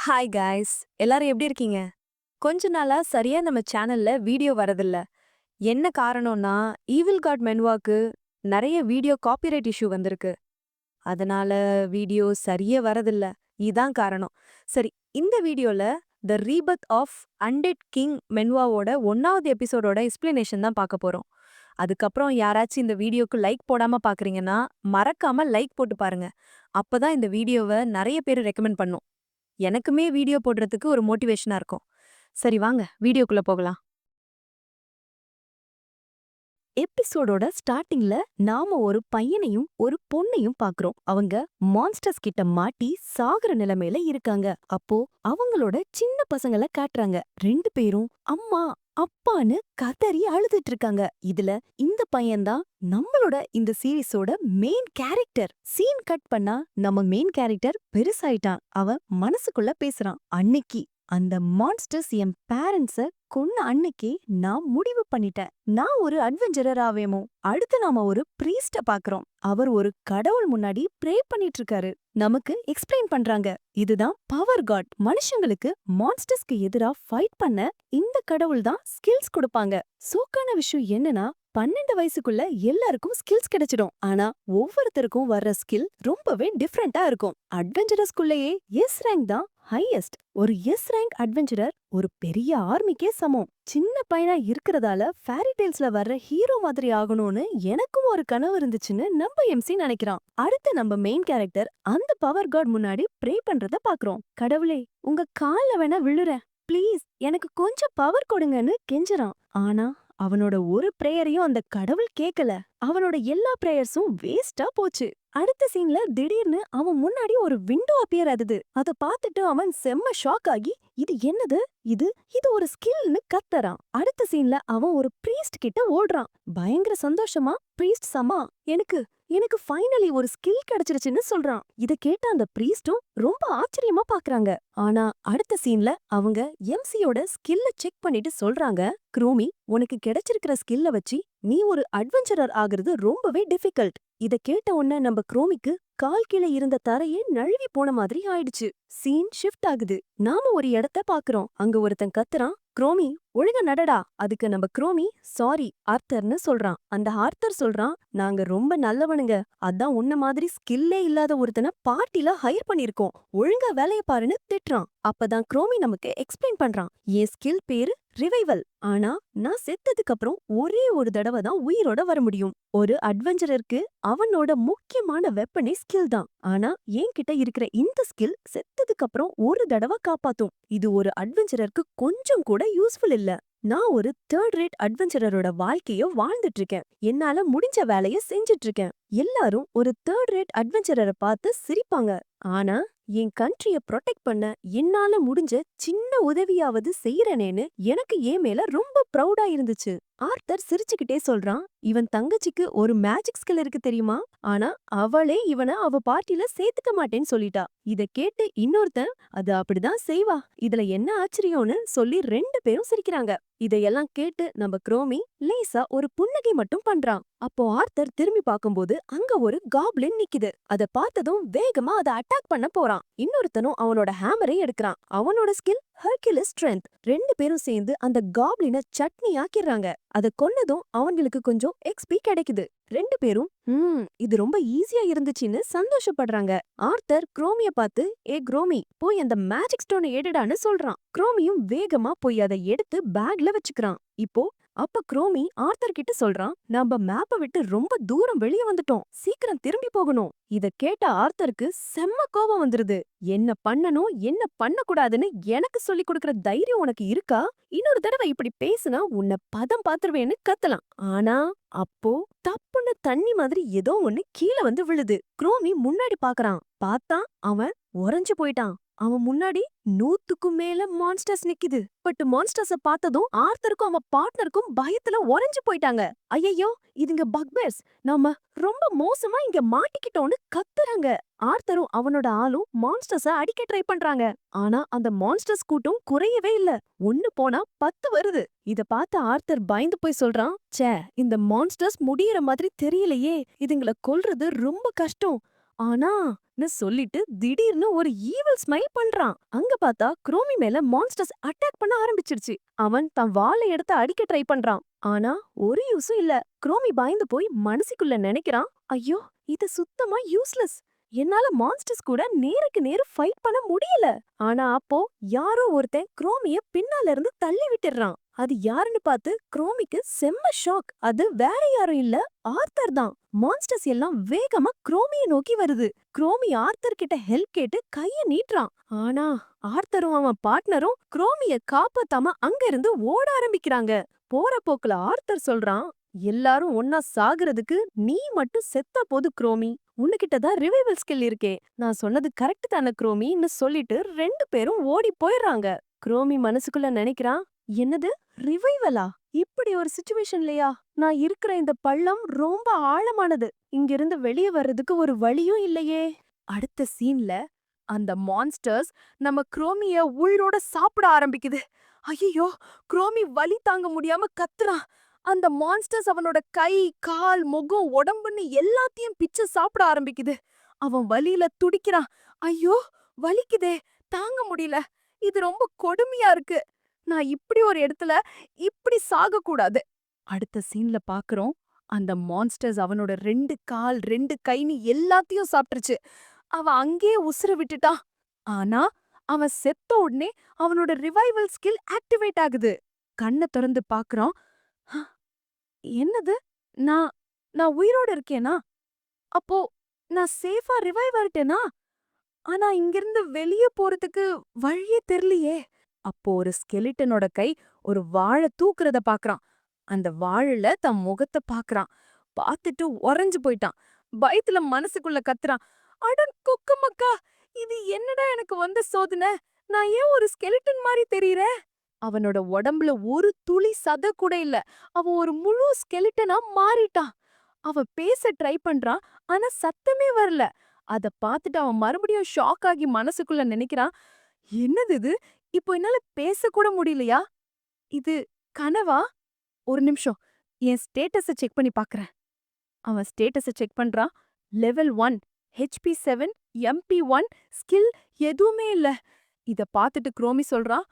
Hi guys, எல்லாரும் எப்படி இருக்கீங்க? கொஞ்ச நாளா சரியா நம்ம சேனல்ல வீடியோ வரதில்ல. என்ன காரணம்னா, ஈவில் காட் மென்வாக்கு நெறைய வீடியோ காப்பிரைட் இஷ்யூ வந்திருக்கு. அதனால வீடியோ சரியா வரதில்ல. இதான் காரணம். சரி, இந்த வீடியோல தி ரீபர்த் ஆஃப் அன்டெட் கிங் மென்வாவோட 1வது எபிசோடோட எக்ஸ்பிளனேஷன் தான் பார்க்க போறோம். அதுக்கப்புறம் யாராச்சும் இந்த வீடியோக்கு லைக் போடாம பார்க்கறீங்கன்னா, மறக்காம லைக் போட்டு பாருங்க. அப்பதான் இந்த வீடியோவ நெறைய பேரு ரெக்கமெண்ட் பண்ணும். எனக்குமே வீடியோ போடுறதுக்கு ஒரு மோட்டிவேஷனா இருக்கும். சரி வாங்க வீடியோக்குள்ள போகலாம். எபிசோடோட ஸ்டார்டிங்ல நாம ஒரு பையனையும் ஒரு பொண்ணையும் பாக்குறோம். அவங்க மான்ஸ்டர்ஸ் கிட்ட மாட்டி சாகுற நிலைமையில இருக்காங்க. அப்போ அவங்களோட சின்ன பசங்கள காட்டுறாங்க. 2 பேரும் அம்மா அப்பான்னு கதறி அழுதுட்டு இருக்காங்க. இதுல இந்த பையன்தான் நம்மளோட இந்த சீரிஸோட மெயின் கேரக்டர். சீன் கட் பண்ணா நம்ம மெயின் கேரக்டர் பெருசாயிட்டான். அவன் மனசுக்குள்ள பேசுறான். அன்னைக்கு அந்த மான்ஸ்டர்ஸ் என் பேரண்ட்ஸ கொன்ன அன்னைக்கே நான் முடிவு பண்ணிட்டேன். நான் ஒரு அட்வென்ச்சரர் ஆவேமோ. அடுத்து நாம ஒரு பிரீஸ்ட பாக்குறோம். அவர் ஒரு கடவுள் முன்னாடி ப்ரே பண்ணிட்டு இருக்காரு. நமக்கு எக்ஸ்பிளைன் பண்றாங்க. இதுதான் பவர் காட். மனுஷங்களுக்கு மான்ஸ்டர்ஸ்க்கு எதிரா ஃபைட் பண்ண இந்த கடவுள் தான் ஸ்கில்ஸ் கொடுப்பாங்க. சோக்கான விஷயம் என்னன்னா 12 வயசுக்குள்ள எல்லாருக்கும் ஸ்கில்ஸ் கிடைச்சிடும். ஆனா ஒவ்வொருத்தருக்கும் வர்ற ஸ்கில் ரொம்பவே டிஃப்ரெண்டா இருக்கும். அட்வென்ச்சரஸ்குள்ளேயே எஸ் ரேங்க் தான் ஹையஸ்ட். ஒரு எஸ் ரேங்க் அட்வென்ச்சரர் ஒரு பெரிய ஆர்மிக்கே சமம். சின்ன பையனா இருக்கறதால ஃபேரி டேல்ஸ்ல வர்ற ஹீரோ மாதிரி ஆகணும்னு எனக்கும் ஒரு கனவு இருந்துச்சுன்னு நம்ம எம்சி நினைக்கிறான். அடுத்து நம்ம மெயின் கேரக்டர் அந்த பவர் காட் முன்னாடி ப்ரே பண்றத பாக்குறோம். கடவுளே, உங்க கால்ல வேணா விழுறேன், ப்ளீஸ் எனக்கு கொஞ்சம் பவர் கொடுங்கன்னு கெஞ்சறான். ஆனா அவனோட ஒரு பிரேயரையும் அந்த கடவுள் கேக்கல. அவனோட எல்லா பிரேயர்ஸும் வேஸ்டா போச்சு. அடுத்த சீன்ல திடீர்னு அவன் முன்னாடி ஒரு விண்டோ அப்பியர் ஆகுது. அத பார்த்துட்டு அவன் செம்ம ஷாக் ஆகி, இது என்னது? இது இது ஒரு ஸ்கில்னு கத்தறான். அடுத்த சீன்ல அவன் ஒரு பிரீஸ்ட் கிட்ட ஓடுறான். பயங்கர சந்தோஷமா, பிரீஸ்ட் சமா, எனக்கு எனக்கு ஃபைனலி ஒரு ஸ்கில் கிடைச்சிருச்சுன்னு சொல்றான். இத கேட்ட அந்த பிரீஸ்டும் ரொம்ப ஆச்சரியமா பாக்குறாங்க. ஆனா அடுத்த சீன்ல அவங்க எம்சியோட ஸ்கில்ல செக் பண்ணிட்டு சொல்றாங்க, குரோமி, உனக்கு கிடைச்சிருக்கிற ஸ்கில்ல வச்சு நீ ஒரு அட்வென்ச்சரர் ஆகுறது ரொம்பவே டிஃபிகல்ட். இத கேட்ட உடனே நம்ம குரோமிக்கு கால் கீழே இருந்த தரையே நழுவி போன மாதிரி ஆயிடுச்சு. சீன் ஷிஃப்ட் ஆகுது. நாம ஒரு இடத்த பாக்குறோம். அங்க ஒருத்தன் கத்துறான், குரோமி ஒழுங்கா நடடா. அதுக்கு நம்ம குரோமி சாரி ஆர்த்தர்னு சொல்றான். அந்த ஆர்த்தர் சொல்றான், நாங்க ரொம்ப நல்லவனுங்க. அதான் உன்ன மாதிரி ஸ்கில்லே இல்லாத ஒருத்தனை பார்ட்டில ஹையர் பண்ணிருக்கோம். ஒழுங்கா வேலைய பாருன்னு திட்டுறான். அப்பதான் குரோமி நமக்கு எக்ஸ்பிளைன் பண்றான். என் ஸ்கில் பேரு ரிவைவல். ஆனா நான் செத்ததுக்கு அப்புறம் ஒரே ஒரு தடவை தான் உயிரோட வர முடியும். ஒரு அட்வென்ச்சரருக்கு அவனோட முக்கியமான வெப்பனே ஸ்கில் தான். ஆனா என்கிட்ட இருக்கிற இந்த ஸ்கில் செத்ததுக்கு அப்புறம் ஒரு தடவை காப்பாத்தும். இது ஒரு அட்வென்ச்சரருக்கு கொஞ்சம் கூட யூஸ்ஃபுல் இல்ல. நான் ஒரு தேர்ட் ரேட் அட்வென்ச்சரரோட வாழ்க்கைய வாழ்ந்துட்டு இருக்கேன். என்னால முடிஞ்ச வேலைய செஞ்சுட்டு இருக்கேன். எல்லாரும் ஒரு தேர்ட் ரேட் அட்வென்ச்சரரை பார்த்து சிரிப்பாங்க. ஆனா என் கண்ட்ரிய ப்ரொடெக்ட் பண்ண என்னால முடிஞ்ச சின்ன உதவியாவது செய்யறனேன்னு எனக்கு என் மேல ரொம்ப ப்ரௌடா இருந்துச்சு. ஆர்த்தர் சிரிச்சுக்கிட்டே சொல்றான், இவன் தங்கச்சிக்கு ஒரு மேஜிக் ஸ்கில் இருக்கு தெரியுமா? ஆனா அவளே இவனை அவ பார்ட்டில சேர்த்துக்க மாட்டேன்னு சொல்லிட்டா. இத கேட்டு இன்னொருத்தன், அது அப்படிதான் செய்வா, இதுல என்ன ஆச்சரியம்னு சொல்லி 2 பேரும் சிரிக்கிறாங்க. இதையெல்லாம் கேட்டு நம்ம குரோமி லேசா ஒரு புன்னகை மட்டும் பண்றான். அப்போ ஆர்த்தர் திரும்பி பார்க்கும்போது அங்க ஒரு காப்ளின் நிக்குது. அத பார்த்ததும் வேகமா அத அட்டாக் பண்ண போறான். இன்னொருத்தனும் அவனோட ஹேமரை எடுக்கிறான். அவனோட ஸ்கில் ஹெர்குலஸ் ஸ்ட்ரென்த். 2 பேரும் சேர்ந்து அந்த காப்ளின சட்னி ஆக்கிடுறாங்க. அத கொன்னதும் அவங்களுக்கு கொஞ்சம் எக்ஸ்பி கிடைக்குது. 2 பேரும் இது ரொம்ப ஈஸியா இருந்துச்சுன்னு சந்தோஷப்படுறாங்க. ஆர்த்தர் குரோமிய பார்த்து, ஏ குரோமி, போய் அந்த மேஜிக் ஸ்டோனை எடுடான்னு சொல்றான். குரோமியும் வேகமா போய் அதை எடுத்து பேக்ல வச்சுக்கிறான். இப்போ அப்ப குரோமி ஆர்த்தர் கிட்ட சொல்றான், நம்ம மேப்ப விட்டு ரொம்ப தூரம் வெளிய வந்துட்டோம், சீக்கிரம் திரும்பி போகணும். இத கேட்ட ஆர்த்தருக்கு செம்ம கோபம் வந்துருது. என்ன பண்ணணும் என்ன பண்ணக்கூடாதுன்னு எனக்கு சொல்லி கொடுக்கற தைரியம் உனக்கு இருக்கா? இன்னொரு தடவை இப்படி பேசுனா உன்னை பதம் பாத்துருவேன்னு கத்தலாம். ஆனா அப்போ தப்புன்னு தண்ணி மாதிரி ஏதோ ஒண்ணு கீழே வந்து விழுது. குரோமி முன்னாடி பாக்குறான். பார்த்தா அவன் உறைஞ்சு போயிட்டான். அவன் முன்னாடி 100க்கும் மேல மான்ஸ்டர்ஸ் நிக்குது. பட் மான்ஸ்டர்ஸ பார்த்ததும் ஆர்த்தருக்கும் அவன் பார்ட்னருக்கும் பயத்துல உறைஞ்சு போயிட்டாங்க. ஐயையோ, இதுங்க பக்பேர்ஸ், நாம ரொம்ப மோசமா இங்க மாட்டிக்கிட்டோம்னு கத்துறாங்க. ஆர்த்தரும் அவனோட ஆளும் மான்ஸ்டர்ஸ அடிக்க ட்ரை பண்றாங்க. ஆனா அந்த மான்ஸ்டர்ஸ் கூட்டம் குறையவே இல்ல. 1 போனா 10 வருது. இத பார்த்த ஆர்த்தர் பயந்து போய் சொல்றான், ச்சே, இந்த மான்ஸ்டர்ஸ் முடியற மாதிரி தெரியலையே, இதுங்கள கொல்றது ரொம்ப கஷ்டம். ஆனா சொல்லிட்டு திடீர்னு ஒரு ஈவில் ஸ்மைல் பண்றான். அங்க பார்த்தா குரோமி மேல மான்ஸ்டர்ஸ் அட்டாக் பண்ண ஆரம்பிச்சிருச்சு. அவன் தன் வாளை எடுத்து அடிக்க ட்ரை பண்றான். ஆனா ஒரு யூஸும் இல்ல. குரோமி பயந்து போய் மனசுக்குள்ள நினைக்கிறான், ஐயோ இது சுத்தமா யூஸ்லெஸ். என்னால மான்ஸ்டர்ஸ் கூட நேருக்கு நேரு ஃபைட் பண்ண முடியல. ஆனா அப்போ யாரோ ஒருத்தன் குரோமிய பின்னால இருந்து தள்ளி விட்டுறான். அது யாருன்னு பார்த்து குரோமிக்கு செம்ம ஷாக். அது வேற யாரும் இல்ல, ஆர்தர் தான். மான்ஸ்டர்ஸ் எல்லாம் வேகமா குரோமிய நோக்கி வருது. குரோமி ஆர்தர் கிட்ட ஹெல்ப் கேட்டு கைய நீட்டுறான். ஆனா ஆர்தரும் அவன் பார்ட்னரும் குரோமிய காப்பாத்தாம அங்க இருந்து ஓட ஆரம்பிக்கிறாங்க. போற போக்குல ஆர்தர் சொல்றான், எல்லாரும் ஒன்னா சாகுறதுக்கு நீ மட்டும் செத்தா போது குரோமி. உன்கிட்ட தான் ரிவைவல் ஸ்கில் இருக்கே. நான் சொன்னது கரெக்ட் தானே குரோமின்னு சொல்லிட்டு 2 பேரும் ஓடி போயிடுறாங்க. குரோமி மனசுக்குள்ள நினைக்கிறான், என்னது ரிவைவலா? இப்படி ஒரு சிச்சுவேஷன்லயா? நான் இருக்கிற இந்த பள்ளம் ரொம்ப ஆழமானது. இங்கிருந்து வெளியே வர்றதுக்கு ஒரு வழியும் இல்லையே. அடுத்த சீன்ல அந்த மான்ஸ்டர்ஸ் நம்ம குரோமிய உயிரோட சாப்பிட ஆரம்பிக்குது. ஐயோ, குரோமி வலி தாங்க முடியாம கத்துறான். அந்த மான்ஸ்டர்ஸ் அவனோட கை, கால், முகம், உடம்புன்னு எல்லாத்தையும் பிச்சு சாப்பிட ஆரம்பிக்குது. அவன் வலியில துடிக்கிறான். ஐயோ வலிக்குதே, தாங்க முடியல. இது ரொம்ப கொடுமையா இருக்கு. நான் இப்படி ஒரு இடத்துல இப்படி சாக கூடாது. அடுத்த சீன்ல பாக்குறோம், அந்த மான்ஸ்டர்ஸ் அவனோட 2 கால் 2 கைன்னு எல்லாத்தையும் சாப்பிட்டுருச்சு. அவன் அங்கேயே உசுர விட்டுட்டான். ஆனா அவன் செத்த உடனே அவனோட ரிவைவல் ஸ்கில் ஆக்டிவேட் ஆகுது. கண்ண திறந்து பாக்குறான். என்னது, நான் நான் உயிரோட இருக்கேனா? அப்போ நான் சேஃபா ரிவைவ் ஆயிட்டேனா? ஆனா இங்கிருந்து வெளிய போறதுக்கு வழியே தெரியலையே. அப்போ ஒரு ஸ்கெலிட்டனோட கை ஒரு வாழ தூக்குறத பாக்குறான். அந்த வாழல தன் முகத்த பாக்குறான். பாத்துட்டு உறைஞ்சு போயிட்டான். பயத்துல மனசுக்குள்ள கத்துறான், அட குக்குமக்கா, இது என்னடா எனக்கு வந்த சோதனை? நான் ஏன் ஒரு ஸ்கெலிட்டன் மாதிரி தெரியறேன்? அவனோட உடம்புல ஒரு துளி சத கூட இல்ல. அவன் ஒரு முழு ஸ்கெலிட்டனா மாறிட்டான். அவன் பேச ட்ரை பண்றான், ஆனா சத்தமே வரல. அத பாத்துட்டு அவன் மறுபடியும் ஷாக் ஆகி மனசுக்குள்ள நினைக்கிறான், என்னது இது? இப்போ என்னால பேச கூட முடியலையா? இது கனவா? ஒரு நிமிஷம், என் ஸ்டேட்டஸ செக் பண்ணி பாக்குறேன். அவன் ஸ்டேட்டஸ செக் பண்றான். லெவல் 1, ஹெச்பி 7, எம்பி 1, ஸ்கில் எதுவுமே இல்ல. இத பாத்துட்டு குரோமி சொல்றான்,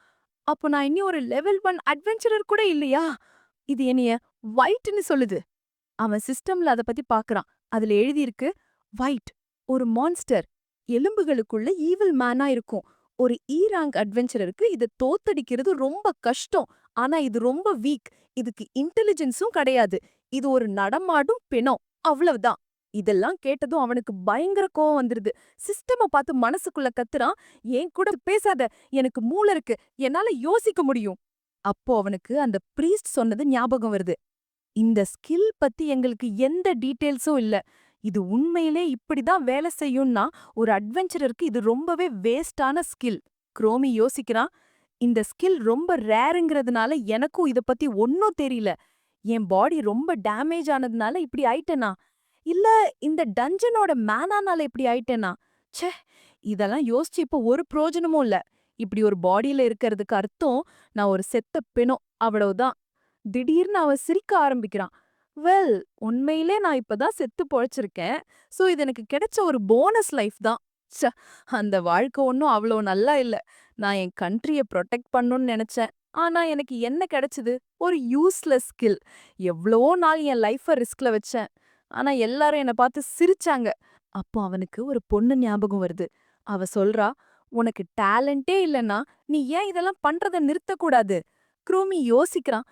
அப்போ நான் இனி ஒரு லெவல் 1 அட்வென்ச்சரர் கூட இல்லையா? இது என்னைய வைட்ன்னு சொல்லுது. அவன் சிஸ்டம்ல அத பத்தி பாக்குறான். அதுல எழுதியிருக்கு, வைட் ஒரு மான்ஸ்டர், எலும்புகளுக்குள்ள ஈவில் மேனா இருக்கும். ஒரு ரேங்க் அட்வென்ச்சரருக்கு இத தோத்தடிக்கிறது ரொம்ப கஷ்டம். ஆனா இது ரொம்ப வீக். இதுக்கு இன்டெலிஜென்ஸும் கிடையாது. இது ஒரு நடமாடும் பிணம். அவ்வளவுதான். இதெல்லாம் கேட்டதும் அவனுக்கு பயங்கர கோவம் வந்துருது. சிஸ்டம பார்த்து மனசுக்குள்ள கத்துறான், என் கூட பேசாத, எனக்கு மூளை இருக்கு, என்னால யோசிக்க முடியும். அப்போ அவனுக்கு அந்த பிரீஸ்ட் சொன்னது ஞாபகம் வருது. இந்த ஸ்கில் பத்தி எங்களுக்கு எந்த டீடைல்ஸும் இல்ல. இது உண்மையிலே இப்படிதான் வேலை செய்யும்னா ஒரு அட்வென்ச்சரருக்கு இது ரொம்பவே வேஸ்டான ஸ்கில். குரோமி யோசிக்கிறான், இந்த ஸ்கில் ரொம்ப ரேருங்கிறதுனால எனக்கும் இத பத்தி ஒன்னும் தெரியல. என் பாடி ரொம்ப டேமேஜ் ஆனதுனால இப்படி ஆயிட்டேனா? இல்ல இந்த டஞ்சனோட மேனானால இப்படி ஆயிட்டேனா? ச்சே, இதெல்லாம் யோசிச்சு இப்ப ஒரு பிரயோஜனமும் இல்ல. இப்படி ஒரு பாடியில இருக்கறதுக்கு அர்த்தம் நான் ஒரு செத்த பிணம், அவ்வளவுதான். திடீர்னு அவன் சிரிக்க ஆரம்பிக்கிறான். வெல், உண்மையிலே நான் இப்பதான் செத்து பொழைச்சிருக்கேன். சோ இது எனக்கு கிடைச்ச ஒரு போனஸ் லைஃப் தான். ச்ச, அந்த வாழ்க்கை ஒன்னும் அவ்வளோ நல்லா இல்ல. நான் என் கண்ட்ரிய ப்ரொடெக்ட் பண்ணணும்னு நினைச்சேன். ஆனா எனக்கு என்ன கிடைச்சது? ஒரு யூஸ்லெஸ் ஸ்கில். எவ்வளவோ நாள் என் லைஃப ரிஸ்க்ல வச்சேன். ஆனா எல்லாரும் என்ன பார்த்து சிரிச்சாங்க. அப்போ அவனுக்கு ஒரு பொண்ணு ஞாபகம் வருது. அவ சொல்றா, உனக்கு டேலண்டே இல்லனா நீ ஏன் இதெல்லாம் பண்றத நிறுத்தக்கூடாது? குரோமி யோசிக்கிறான்.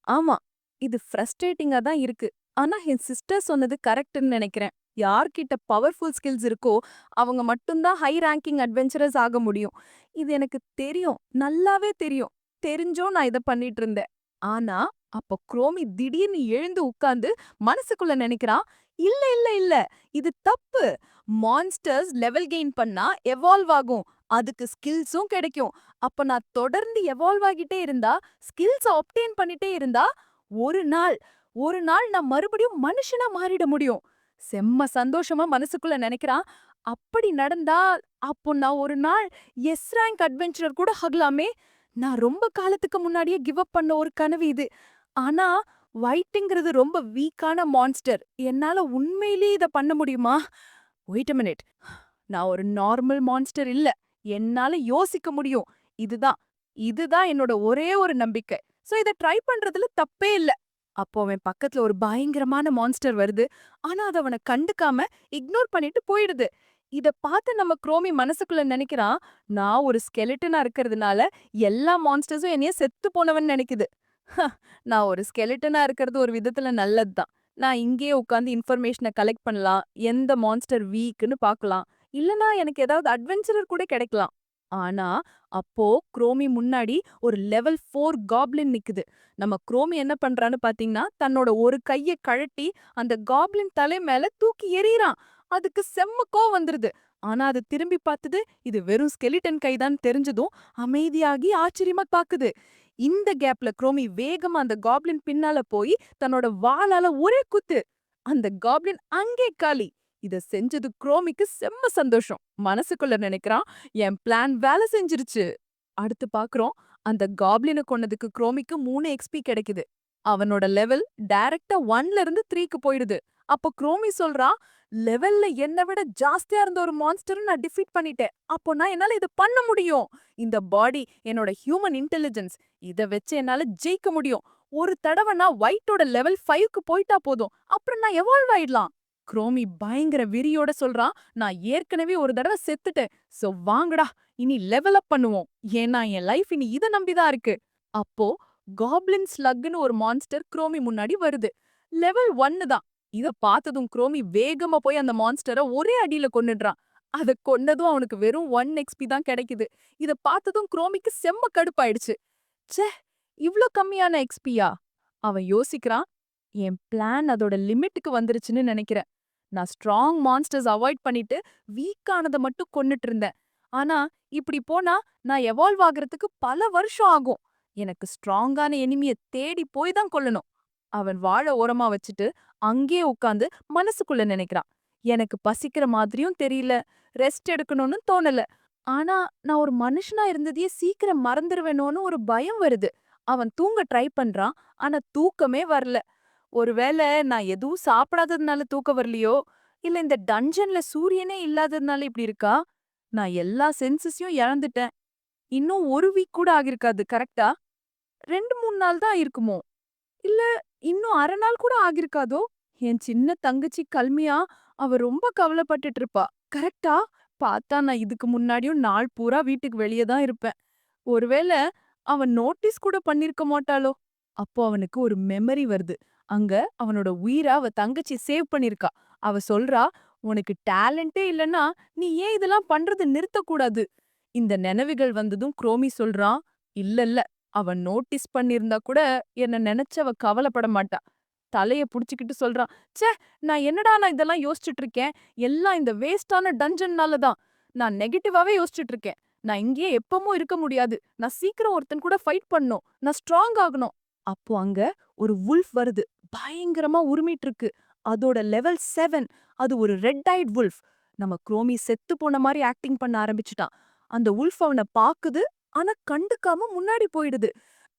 ஆமா, இது ஃப்ரஸ்ட்ரேட்டிங்கா தான் இருக்கு. ஆனா என் சிஸ்டர் சொன்னது கரெக்ட்ன்னு நினைக்கிறேன். யார்கிட்ட பவர்ஃபுல் ஸ்கில்ஸ் இருக்கோ அவங்க மட்டும்தான் ஹை ரேங்கிங் அட்வென்ச்சரர்ஸ் ஆக முடியும். இது எனக்கு தெரியும், நல்லாவே தெரியும். தெரிஞ்சும் நான் இத பண்ணிட்டு இருந்தேன். ஆனா அப்ப குரோமி திடீர்னு எழுந்து உட்கார்ந்து மனசுக்குள்ள நினைக்கிறான், இல்ல இல்ல இல்ல, இது தப்பு. மான்ஸ்டர்ஸ் லெவல் கெயின் பண்ணா எவால்வ் ஆகும். அதுக்கு ஸ்கில்ஸும் கிடைக்கும். அப்ப நான் தொடர்ந்து எவால்வ் ஆகிட்டே இருந்தா, ஸ்கில்ஸ ஆப்டெயின் பண்ணிட்டே இருந்தா, ஒரு நாள் ஒரு நாள் நான் மறுபடியும் மனுஷனா மாறிட முடியும். செம்ம சந்தோஷமா மனசுக்குள்ள நினைக்கிறான். அப்படி நடந்தா அப்போ நான் ஒரு நாள் எஸ் ரேங்க் அட்வென்ச்சரர் கூட ஆகலாமே. நான் ரொம்ப காலத்துக்கு முன்னாடியே கிவ் அப் பண்ண ஒரு கனவு இது. ஆனா வைட்டுங்கிறது ரொம்ப வீக்கான மான்ஸ்டர். என்னால உண்மையிலேயே இத பண்ண முடியுமா? Wait a minute. நான் ஒரு நார்மல் மான்ஸ்டர் இல்ல. என்னால யோசிக்க முடியும். இதுதான் இதுதான் என்னோட ஒரே ஒரு நம்பிக்கை. சோ இத ட்ரை பண்றதுல தப்பே இல்ல. அப்போ அவன் பக்கத்துல ஒரு பயங்கரமான மான்ஸ்டர் வருது. ஆனா அது அவன கண்டுக்காம இக்னோர் பண்ணிட்டு போயிடுது. இத பார்த்து நம்ம குரோமி மனசுக்குள்ள நெனைக்கிறான், நான் ஒரு ஸ்கெலிட்டனா இருக்கிறதுனால எல்லா மான்ஸ்டர்ஸும் என்னைய செத்து போனவன்னு நெனைக்குது. நான் ஒரு ஸ்கெலிட்டனா இருக்கிறது ஒரு விதத்துல நல்லது தான். நான் இங்கேயே உட்கார்ந்து இன்ஃபர்மேஷன கலெக்ட் பண்ணலாம். எந்த மான்ஸ்டர் வீக்ன்னு பார்க்கலாம். இல்லனா எனக்கு ஏதாவது அட்வென்ச்சரர் கூட கிடைக்கலாம். ஆனா, அப்போ குரோமி முன்னாடி ஒரு லெவல் 4 காப்லின் நிக்குது. நம்ம குரோமி என்ன பண்றான்னு பாத்தீங்கன்னா, தன்னோட ஒரு கைய கழட்டி அந்த காப்லின் தலை மேல தூக்கி எறியறான். அதுக்கு செம்ம கோவம் வந்துருது. ஆனா அது திரும்பி பாத்தது, இது வெறும் ஸ்கெலிட்டன் கைதான் தெரிஞ்சதும் அமைதியாகி ஆச்சரியமா பாக்குது. இந்த கேப்ல குரோமி வேகமா அந்த காப்லின் பின்னால போய் தன்னோட வாளால ஒரே குத்து. அந்த காப்லின் அங்கே காலி. இத செஞ்சது குரோமிக்கு செம்ம சந்தோஷம். மனசுக்குள்ள நினைக்கிறான், என் பிளான் வேலை செஞ்சிருச்சு. அடுத்து பாக்குறோம், அந்த காப்லின கொன்னதுக்கு குரோமிக்கு 3 எக்ஸ்பி கிடைக்குது. அவனோட லெவல் டைரக்ட்டா 1ல இருந்து 3க்கு போயிடுது. அப்போ குரோமி சொல்றான், லெவல்ல என்ன விட ஜாஸ்தியா இருந்த ஒரு மான்ஸ்டர நான் டிஃபீட் பண்ணிட்டேன். அப்போ நான் என்னால இத பண்ண முடியும். இந்த பாடி என்னோட ஹியூமன் இன்டெலிஜென்ஸ். இத வச்சு என்னால ஜெயிக்க முடியும். ஒரு தடவ நான் ஒயிட்டோட லெவல் 5க்கு போயிட்டா போதும். அப்புறம் நான் எவால்வ் ஆயிடலாம். குரோமி பயங்கர வெறியோட சொல்றான், நான் ஏற்கனவே ஒரு தடவ செத்துட்டேன். சோ வாங்கடா, இனி லெவல் அப் பண்ணுவோம். ஏன்னா என் லைஃப் இனி இத நம்பிதான் இருக்கு. அப்போ காப்லின் ஸ்லக்னு ஒரு மான்ஸ்டர் குரோமி முன்னாடி வருது. லெவல் 1 தான். இத பார்த்ததும் குரோமி வேகமா போய் அந்த மான்ஸ்டர ஒரே அடியில கொன்னுடுறான். அத கொன்னதும் அவனுக்கு வெறும் 1 எக்ஸ்பி தான் கிடைக்குது. இத பார்த்ததும் குரோமிக்கு செம்ம கடுப்பாயிடுச்சு. ச்சே! இவ்ளோ கம்மியான எக்ஸ்பியா? அவன் யோசிக்கிறான். என் பிளான் அதோட லிமிட்டுக்கு வந்துருச்சுன்னு நெனைக்கிறேன். நான் ஸ்ட்ராங் மான்ஸ்டர்ஸ் அவாய்ட் பண்ணிட்டு வீக்கானத மட்டும் கொன்னுட்டு இருந்தேன். ஆனா இப்படி போனா நான் எவால்வ் ஆகுறதுக்கு பல வருஷம் ஆகும். எனக்கு ஸ்ட்ராங்கான எனிமிய தேடி போய் தான் கொல்லணும். அவன் வாழ ஓரமா வச்சுட்டு அங்கேயே உட்கார்ந்து மனசுக்குள்ள நினைக்கிறான். எனக்கு பசிக்கிற மாதிரியும் தெரியல, ரெஸ்ட் எடுக்கணும்னு தோணல. ஆனா நான் ஒரு மனுஷனா இருந்ததையே சீக்கிரம் மறந்துருவேனோன்னு ஒரு பயம் வருது. அவன் தூங்க ட்ரை பண்றான். ஆனா தூக்கமே வரல. ஒருவேள நான் எதுவும் சாப்பிடாததுனால தூக்கம் வரலையோ? இல்ல இந்த டன்ஜன்ல சூரியனே இல்லாததுனால இப்படி இருக்கா? நான் எல்லா சென்சஸையும் இழந்துட்டேன். இன்னும் 1 வீக் கூட ஆகியிருக்காது, கரெக்ட்டா? 2, 3 நாள் தான் இருக்குமோ? இல்ல இன்னும் 1/2 நாள் கூட ஆகியிருக்காதோ? என் சின்ன தங்கச்சி கல்மியா, அவ ரொம்ப கவலைப்பட்டுட்டு இருப்பா. கரெக்ட்டா? பார்த்தா நான் இதுக்கு முன்னாடியும் நாள் பூரா வீட்டுக்கு வெளிய தான் இருப்பேன். ஒருவேள அவ நோட்டீஸ் கூட பண்ணிருக்க மாட்டாளோ? அப்போ அவனுக்கு ஒரு மெமரி வருது. அங்க அவனோட உயிர அவ தங்கச்சி சேவ் பண்ணிருக்கா. அவ சொல்றா, "உனக்கு டேலண்ட்டே இல்லன்னா, நீ ஏன் இதெல்லாம் பண்றத நிறுத்தக்கூடாது?" இந்த நினைவுகள் வந்ததும் குரோமி சொல்றான், "இல்ல இல்ல, அவ நோட்டீஸ் பண்ணியிருந்தா கூட என்ன நெனச்சு அவ கவலைப்பட மாட்டா." தலைய புடிச்சுக்கிட்டு சொல்றான், "ச்சே! நான் இதெல்லாம் யோசிச்சுட்டு இருக்கேன். எல்லாம் இந்த வேஸ்டான டஞ்சன்னால தான். நான் நெகட்டிவாவே யோசிச்சுட்டு இருக்கேன். நான் இங்கேயே எப்பவும் இருக்க முடியாது. நான் சீக்கிரம் ஒருத்தன் கூட ஃபைட் பண்ணணும். நான் ஸ்ட்ராங் ஆகணும்." அப்போ அங்க ஒரு வுல்ஃப் வருது. பயங்கரமா உருமிட்டு இருக்கு. அதோட லெவல் 7. அது ஒரு ரெட் ஐட் வுல்ஃப். நம்ம குரோமி செத்து போன மாரி ஆக்டிங் பண்ண ஆரம்பிச்சுட்டான். அந்த வுல்ஃப் அவன பாக்குது. ஆனா கண்டுக்காம முன்னாடி போயிடுது.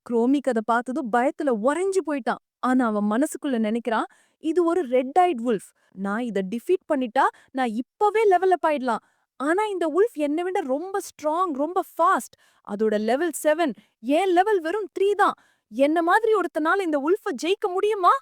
குரோமிக்கு அத பார்த்ததும் பயத்துல உறைஞ்சு போயிட்டான். ஆனா அவன் மனசுக்குள்ள நினைக்கிறான், இது ஒரு ரெட் ஐட் வுல்ஃப். நான் இத டிஃபீட் பண்ணிட்டா, நான் இப்பவே லெவல் அப் ஆயிடலாம். ஆனா இந்த வுல்ஃப் என்ன விட ரொம்ப ஸ்ட்ராங், ரொம்ப ஃபாஸ்ட். அதோட லெவல் 7. என் லெவல் வெறும் 3 தான். என்ன மாதிரி ஒருத்தனால இந்த வுல்ஃப ஜெயிக்க முடியுமா?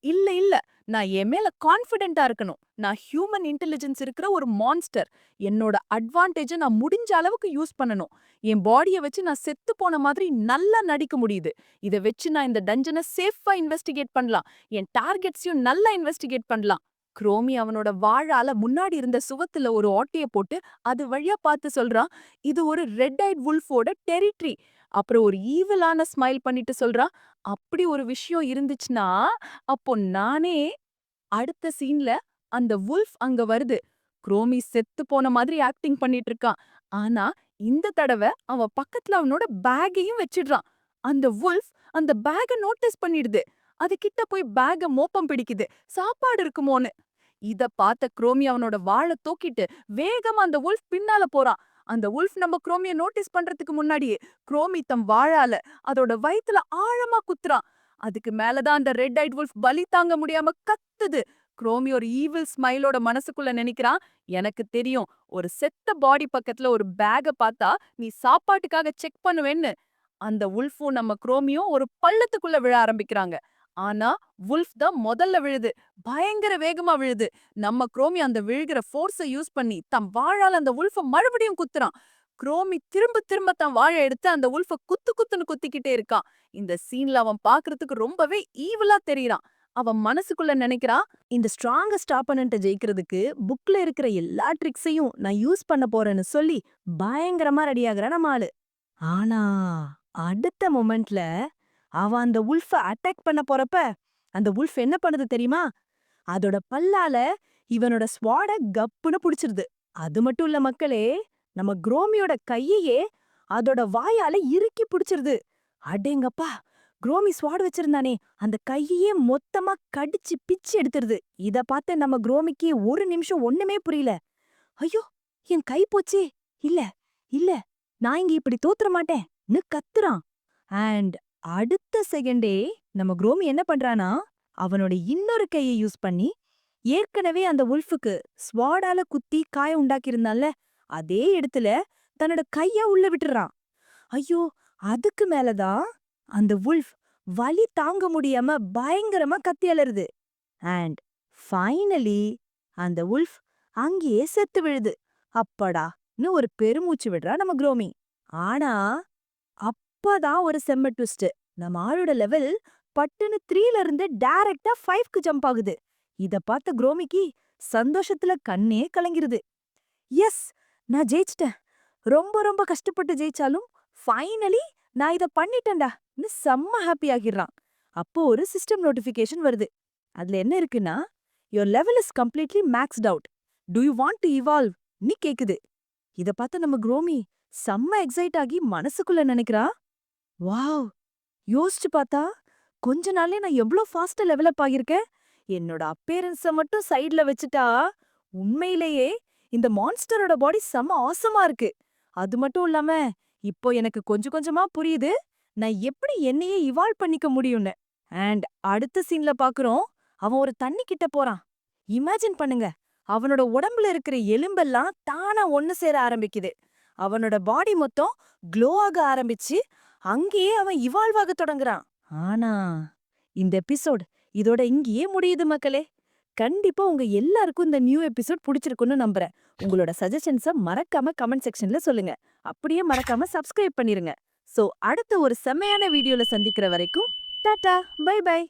இல்ல இல்ல. நான் என் மேல கான்ஃபிடென்ட்டா இருக்கணும். நான் ஹியூமன் இன்டெலிஜென்ஸ் இருக்கிற ஒரு மான்ஸ்டர். என்னோட அட்வான்டேஜ நான் முடிஞ்ச அளவுக்கு யூஸ் பண்ணணும். என் பாடிய வச்சு நான் செத்து போன மாதிரி நல்லா நடிக்க முடியுது. இத வச்சு நான் இந்த டஞ்சன சேஃபா இன்வெஸ்டிகேட் பண்ணலாம். என் டார்கெட்ஸையும் நல்லா இன்வெஸ்டிகேட் பண்ணலாம். குரோமி அவனோட வாழால முன்னாடி இருந்த சுவத்துல ஒரு ஓட்டைய போட்டு அது வழியா பார்த்து சொல்றான், இது ஒரு ரெட் ஐட் வுல்ஃபோட டெரிட்டரி. அப்புறம் ஒரு ஈவிலான ஸ்மைல் பண்ணிட்டு சொல்றான், அப்படி ஒரு விஷயம் இருந்துச்சுன்னா, அப்போ நானே அடுத்த சீன்ல அந்த வுல்ஃப் அங்க வருது. குரோமி செத்து போன மாதிரி ஆக்டிங் பண்ணிட்டு இருக்கான். ஆனா இந்த தடவ அவன் பக்கத்துல அவனோட பேக்கையும் வச்சிடுறான். அந்த வுல்ஃப் அந்த பேக்க நோட்டீஸ் பண்ணிடுது. அது கிட்ட போய் பேக்க மோப்பம் பிடிக்குது. சாப்பாடு இருக்குமோன்னு. இத பார்த்த குரோமி அவனோட வாள தூக்கிட்டு வேகமா அந்த வுல்ஃப் பின்னால போறான். அந்த வுல்ஃப் நம்ம குரோமிய நோட்டீஸ் பண்றதுக்கு முன்னாடியே குரோமி தம் வாளால அதோட வயித்துல ஆழமா குத்துறான். அதுக்கு மேல தான் அந்த ரெட் ஐட் வுல்ஃப் பலி தாங்க முடியாம கத்துது. குரோமி ஒரு ஈவில் ஸ்மைலோட மனசுக்குள்ள நினைக்கிறான், எனக்கு தெரியும், ஒரு செத்த பாடி பக்கத்துல ஒரு பேக்க பார்த்தா நீ சாப்பாட்டுக்காக செக் பண்ணுவேன்னு. அந்த வுல்ஃபும் நம்ம குரோமியும் ஒரு பள்ளத்துக்குள்ள விழ ஆரம்பிக்கிறாங்க. ஆனா வுல்ஃப் தான் முதல்ல விழுது. பயங்கர வேகமா விழுது. நம்ம குரோமி அந்த விழுகிற ஃபோர்ஸ யூஸ் பண்ணி தம் வாளால அந்த வுல்ஃப மறுபடியும் குத்துறான். குரோமி திரும்ப திரும்ப தன் வாழ எடுத்து அந்த வுல்ஃப குத்து குத்துன்னு குத்திக்கிட்டே இருக்கான். இந்த சீன்ல அவன் பார்க்கறதுக்கு ரொம்பவே ஈவிலா தெரியறான். அவன் மனசுக்குள்ள நினைக்கிறான், இந்த ஸ்ட்ராங்கஸ்ட் ஆப்பனண்ட்ட ஜெயிக்கிறதுக்கு புக்ல இருக்கிற எல்லா ட்ரிக்ஸையும் நான் யூஸ் பண்ண போறேன்னு சொல்லி பயங்கரமா ரெடி ஆகுறான் நம்ம ஆளு. ஆனா அடுத்த மொமெண்ட்ல அவன் அந்த வுல்ஃப அட்டாக் பண்ண போறப்ப அந்த வுல்ஃப் என்ன பண்ணுது தெரியுமா? அதோட பல்லால இவனோட ஸ்வாட கப்புன்னு புடிச்சிருது. அது மட்டும் இல்ல மக்களே, நம்ம குரோமியோட கையையே அதோட வாயால இறுக்கி புடிச்சிருது. அடேங்கப்பா! குரோமி ஸ்வாட் வச்சிருந்தானே, அந்த கையையே மொத்தமா கடிச்சு பிச்சு எடுத்துருது. இத பார்த்த நம்ம குரோமிக்கு ஒரு நிமிஷம் ஒண்ணுமே புரியல. ஐயோ! என் கை போச்சே! இல்ல, இல்ல, நான் இங்க இப்படி தோத்துற மாட்டேன்னு கத்துறான். அண்ட் அடுத்த செகண்டே நம்ம குரோமி என்ன பண்றானா, அவனோட இன்னொரு கைய யூஸ் பண்ணி, ஏற்கனவே அந்த வுல்ஃபுக்கு ஸ்வாடால குத்தி காயம் உண்டாக்கியிருந்தான்ல, அதே இடத்துல தன்னோட கைய உள்ள விட்டுறான். ஐயோ! அதுக்கு மேல தான் அந்த வுல்ஃப் வலி தாங்க முடியாம பயங்கரமா கத்தி அலறுது. அண்ட் ஃபைனலி அந்த வுல்ஃப் அங்கேயே செத்து விழுது. அப்பாடான்னு ஒரு பெருமூச்சு விடுறா நம்ம குரோமி. ஆனா அப்பதான் ஒரு செம்ம ட்விஸ்ட். நம்ம ஆளோட லெவல் பட்டுன்னு 3ல இருந்து டைரக்டா 5க்கு ஜம்ப் ஆகுது. இத பார்த்த குரோமிக்கு சந்தோஷத்துல கண்ணே கலங்கிருது. எஸ், நான் ஜெயிச்சிட்டேன். ரொம்ப ரொம்ப கஷ்டப்பட்டு ஜெயிச்சாலும் ஃபைனலி நான் இத பண்ணிட்டேன்டான்னு செம்ம ஹாப்பி ஆகிடுறான். அப்போ ஒரு சிஸ்டம் நோட்டிஃபிகேஷன் வருது. அதுல என்ன இருக்குன்னா, your level is completely maxed out. To you want to evolve ன்னு கேக்குது. இத பார்த்து நம்ம குரோமி செம்ம எக்ஸைட் ஆகி மனசுக்குள்ள நினைக்கிறா, வாவ்! யோசிச்சு பார்த்தா கொஞ்ச நாள்லயே நான் எவ்ளோ ஃபாஸ்டா லெவல் அப் ஆகியிருக்கேன். என்னோட அப்பேரன்ஸ மட்டும் சைடுல வச்சுட்டா உண்மையிலேயே இந்த மான்ஸ்டரோட பாடி செம்ம ஆசமா இருக்கு. அது மட்டும் இல்லாம இப்போ எனக்கு கொஞ்சம் கொஞ்சமா புரியுது நான் எப்படி என்னையே இவால்வ் பண்ணிக்க முடியும்னு. அண்ட் அடுத்த சீன்ல பாக்குறோம், அவன் ஒரு தண்ணி கிட்ட போறான். இமேஜின் பண்ணுங்க, அவனோட உடம்புல இருக்கிற எலும்பெல்லாம் தானா ஒண்ணு சேர ஆரம்பிக்குது. அவனோட பாடி மொத்தம் க்ளோ ஆக ஆரம்பிச்சு அங்கேயே அவன் இவால்வ் ஆக தொடங்குறான். ஆனா இந்த எபிசோட் இதோட இங்கேயே முடியுது மக்களே. கண்டிப்பா உங்க எல்லாருக்கும் இந்த நியூ எபிசோட் புடிச்சிருக்கும்னு நம்புறேன். உங்களோட சஜஷன்ஸ மறக்காம கமெண்ட் செக்ஷன்ல சொல்லுங்க. அப்படியே மறக்காம சப்ஸ்கிரைப் பண்ணிருங்க. சோ அடுத்த ஒரு செமையான வீடியோல சந்திக்கிற வரைக்கும் டாடா, பை பை.